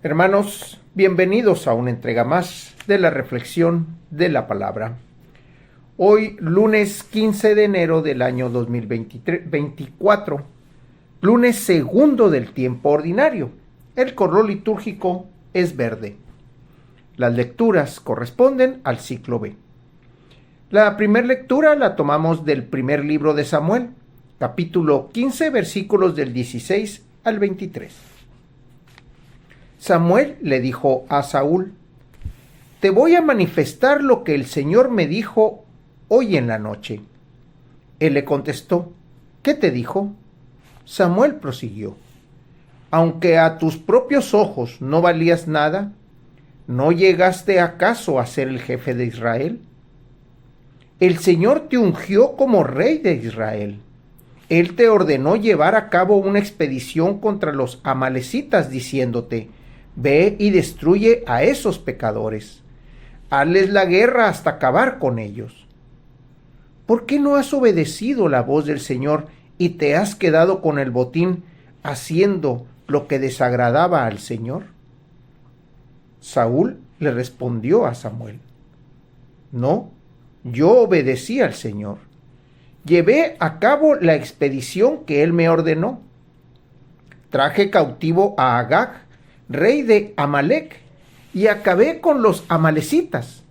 Hermanos, bienvenidos a una entrega más de la reflexión de la palabra. Hoy, lunes 15 de enero del año 2024, lunes segundo del tiempo ordinario. El color litúrgico es verde. Las lecturas corresponden al ciclo B. La primera lectura la tomamos del primer libro de Samuel, capítulo 15, versículos del 16 al 23. Samuel le dijo a Saúl: «Te voy a manifestar lo que el Señor me dijo hoy en la noche». Él le contestó: «¿Qué te dijo?». Samuel prosiguió: «Aunque a tus propios ojos no valías nada, ¿no llegaste acaso a ser el jefe de Israel? El Señor te ungió como rey de Israel. Él te ordenó llevar a cabo una expedición contra los amalecitas, diciéndote: ve y destruye a esos pecadores. Hazles la guerra hasta acabar con ellos. ¿Por qué no has obedecido la voz del Señor y te has quedado con el botín haciendo lo que desagradaba al Señor?». Saúl le respondió a Samuel: «No, yo obedecí al Señor. Llevé a cabo la expedición que Él me ordenó. Traje cautivo a Agag, rey de Amalec, y acabé con los amalecitas.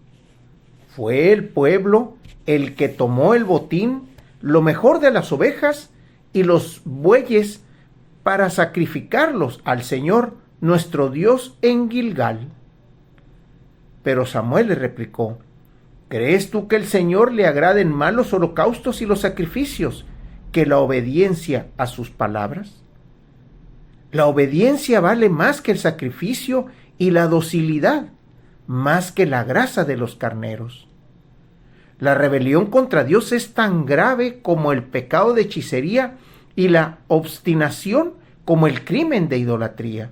Fue el pueblo el que tomó el botín, lo mejor de las ovejas y los bueyes, para sacrificarlos al Señor nuestro Dios en Gilgal». Pero Samuel le replicó: «¿Crees tú que el Señor le agraden más los holocaustos y los sacrificios que la obediencia a sus palabras? La obediencia vale más que el sacrificio y la docilidad más que la grasa de los carneros. La rebelión contra Dios es tan grave como el pecado de hechicería y la obstinación como el crimen de idolatría.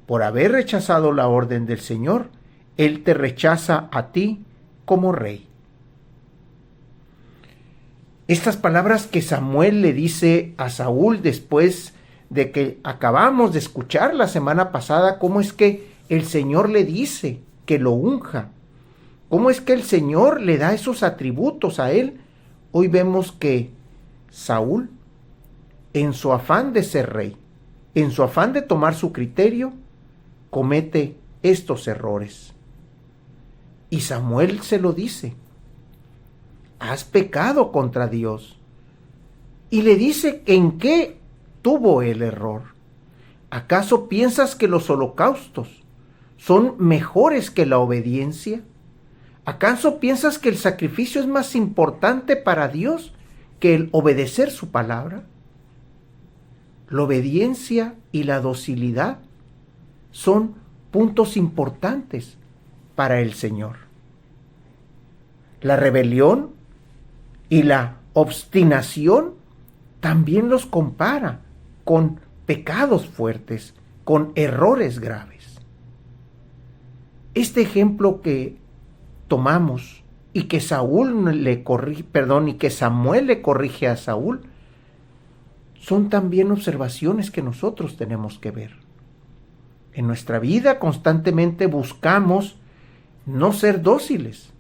Por haber rechazado la orden del Señor, Él te rechaza a ti como rey». Estas palabras que Samuel le dice a Saúl después de que acabamos de escuchar la semana pasada, cómo es que el Señor le dice que lo unja, cómo es que el Señor le da esos atributos a él. Hoy vemos que Saúl, en su afán de ser rey, en su afán de tomar su criterio, comete estos errores. Y Samuel se lo dice: «Has pecado contra Dios». Y le dice en qué tuvo el error. ¿Acaso piensas que los holocaustos son mejores que la obediencia? ¿Acaso piensas que el sacrificio es más importante para Dios que el obedecer su palabra? La obediencia y la docilidad son puntos importantes para el Señor. La rebelión y la obstinación también los compara con pecados fuertes, con errores graves. Este ejemplo que tomamos y que Samuel le corrige a Saúl, son también observaciones que nosotros tenemos que ver. En nuestra vida constantemente buscamos no ser dóciles,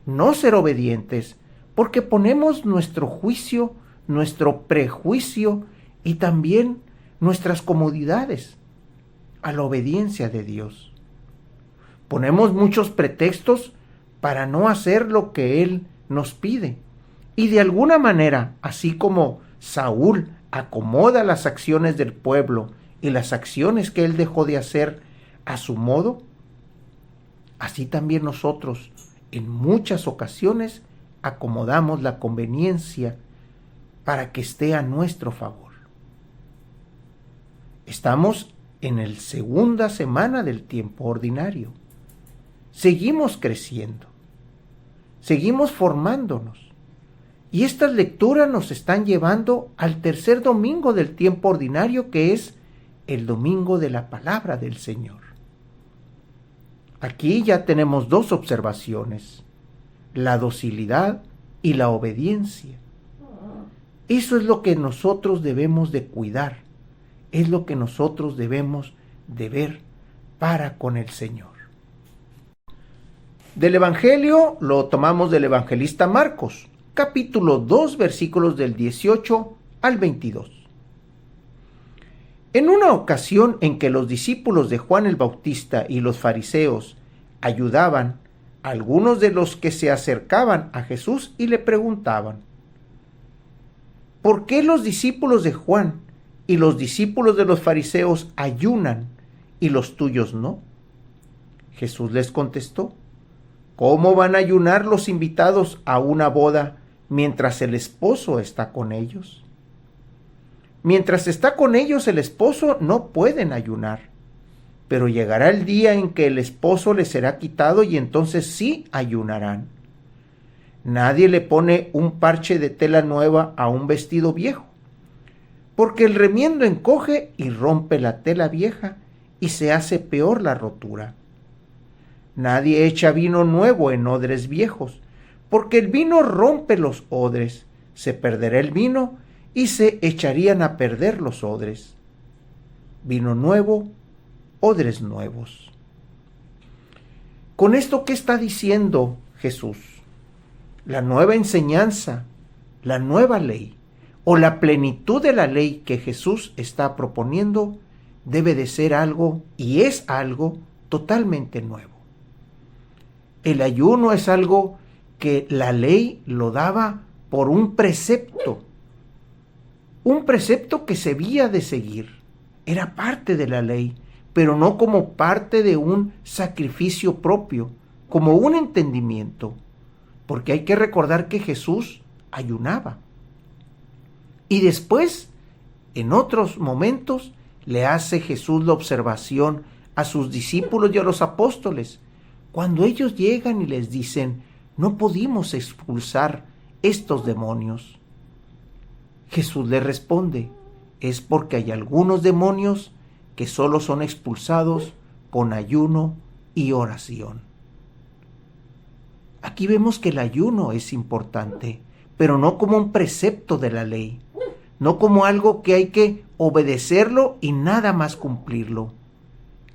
no ser obedientes, porque ponemos nuestro juicio, nuestro prejuicio y también nuestras comodidades a la obediencia de Dios. Ponemos muchos pretextos para no hacer lo que Él nos pide. Y de alguna manera, así como Saúl acomoda las acciones del pueblo y las acciones que él dejó de hacer a su modo, así también nosotros en muchas ocasiones acomodamos la conveniencia para que esté a nuestro favor. Estamos en la segunda semana del tiempo ordinario. Seguimos creciendo, seguimos formándonos, y estas lecturas nos están llevando al tercer domingo del tiempo ordinario, que es el domingo de la palabra del Señor. Aquí ya tenemos dos observaciones: la docilidad y la obediencia. Eso es lo que nosotros debemos de cuidar, es lo que nosotros debemos deber para con el Señor. Del Evangelio lo tomamos del evangelista Marcos, capítulo 2, versículos del 18 al 22. En una ocasión en que los discípulos de Juan el Bautista y los fariseos ayudaban a algunos de los que se acercaban a Jesús y le preguntaban: ¿por qué los discípulos de Juan y los discípulos de los fariseos ayunan y los tuyos no? Jesús les contestó: ¿cómo van a ayunar los invitados a una boda mientras el esposo está con ellos? Mientras está con ellos el esposo no pueden ayunar, pero llegará el día en que el esposo les será quitado y entonces sí ayunarán. Nadie le pone un parche de tela nueva a un vestido viejo, porque el remiendo encoge y rompe la tela vieja y se hace peor la rotura. Nadie echa vino nuevo en odres viejos, porque el vino rompe los odres, se perderá el vino y se echarían a perder los odres. Vino nuevo, odres nuevos. ¿Con esto qué está diciendo Jesús? La nueva enseñanza, la nueva ley o la plenitud de la ley que Jesús está proponiendo debe de ser algo, y es algo, totalmente nuevo. El ayuno es algo que la ley lo daba por un precepto que se había de seguir. Era parte de la ley, pero no como parte de un sacrificio propio, como un entendimiento, porque hay que recordar que Jesús ayunaba. Y después, en otros momentos, le hace Jesús la observación a sus discípulos y a los apóstoles, cuando ellos llegan y les dicen: no pudimos expulsar estos demonios. Jesús les responde: es porque hay algunos demonios que solo son expulsados con ayuno y oración. Aquí vemos que el ayuno es importante, pero no como un precepto de la ley, no como algo que hay que obedecerlo y nada más cumplirlo.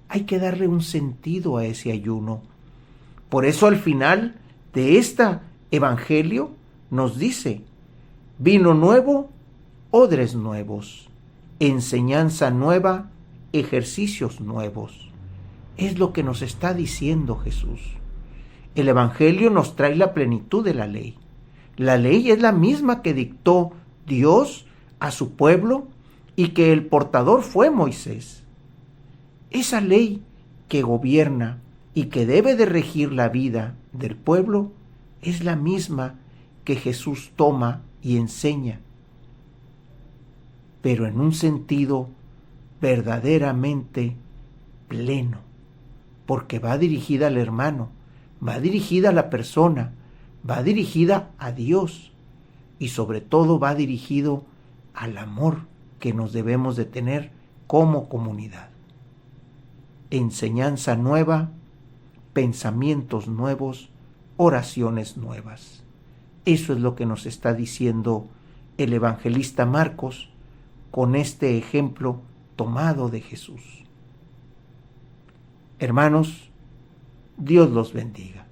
Hay que darle un sentido a ese ayuno. Por eso al final de este evangelio nos dice: vino nuevo, odres nuevos, enseñanza nueva, ejercicios nuevos. Es lo que nos está diciendo Jesús. El evangelio nos trae la plenitud de la ley. La ley es la misma que dictó Dios a su pueblo y que el portador fue Moisés. Esa ley que gobierna y que debe de regir la vida del pueblo es la misma que Jesús toma y enseña, pero en un sentido verdaderamente pleno, porque va dirigida al hermano, va dirigida a la persona, va dirigida a Dios y sobre todo va dirigido al amor que nos debemos de tener como comunidad. Enseñanza nueva, pensamientos nuevos, oraciones nuevas. Eso es lo que nos está diciendo el evangelista Marcos con este ejemplo tomado de Jesús. Hermanos, Dios los bendiga.